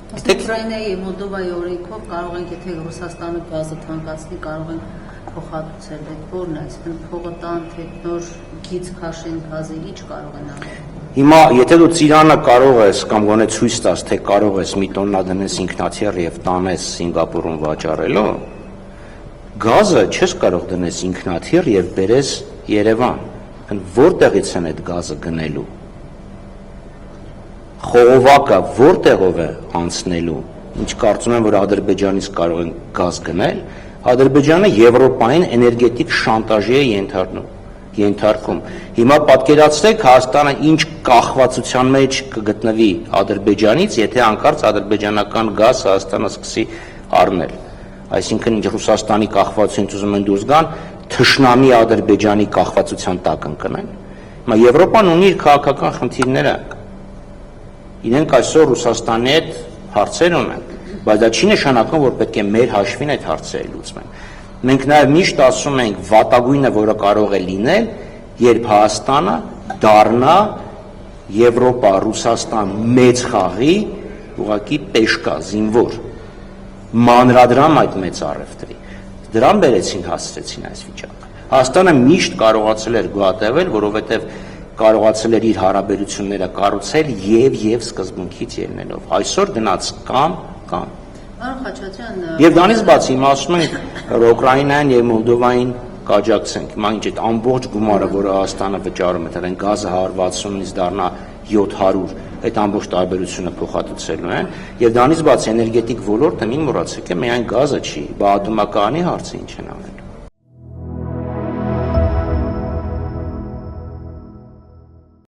Ուկրաինայի եւ Մոլդովայի օրենքով կարող ենք, եթե Ռուսաստանը գազը թանկացնի, կարող ենք փոխհատուցել, այդ որն է, այսինքն փողը տան, թե նոր գիծ քաշեն գազի, ինչ կարող են անել։ Հիմա, եթե դու ծիրանը կարող ես կամ գոնե ցույց տաս, թե կարող ես մի տոննա դնես ինքնաթիռ եւ տանես Սինգապուրում վաճառելու, գազը չես կարող դնես ինքնաթիռ եւ բերես Երևան։ Որտեղից են այդ գազը գնելու։ Խողովակը որտեղով է անցնելու։ Ինչ կարծում եմ, որ Ադրբեջանից կարող են գազ գնել, Ադրբեջանը Եվրոպային էներգետիկ շանտաժի է ենթարկում։ Հիմա պատկերացրեք Հայաստանը ինչ կախվածության մեջ կգտնվի Ադրբեջանից, եթե անկարծ ադրբեջանական գազ Հայաստանը սկսի առնել։ Այսինքն ինչ Ռուսաստանի կախվածությունից ուզում են դուրս գան, թշնամի Ադրբեջանի կախվածության տակ ընկնեն։ Հիմա Եվրոպան ունի իր քաղաքական խնդիրները։ Իրենք այսօր Ռուսաստանի հետ հարցեր ունեն, բայց դա չի նշանակում, որ պետք է մեր հաշվին այդ հարցերը լուծվեն։ Մենք նաև միշտ ասում ենք վատագույնը, որը կարող է լինել, երբ Հայաստանը դառնա Եվրոպա-Ռուսաստան մեծ խաղի ուղղակի պեշկա, զինվոր, մանրադրամ այդ մեծ առևտրի։ Դրան բերեցին, հասցրեցին այս վիճակը։ Հայաստանը միշտ կարողացել էր գոհատևել, որովհետև կարողացել էր իր հարաբերությունները կառուցել եւ սկզբունքից ելնելով։ Այսօր գնաց կամ։ Պարոն Խաչատրյան, Եվ դրանից բացի հիմա ասում ենք Ուկրաինային եւ Մոլդովային կաջակցենք։ Հիմա ինչ այդ ամբողջ գումարը, որը Հայաստանը վճարում է, այն գազը 160-ից դառնա 700, այդ ամբողջ տարբերությունը փոխհատուցելու են։ Եվ դրանից բացի էներգետիկ ոլորտը մի մոռացեք, միայն գազը չի, բաղադրումականի հարցը ինչ են անելու։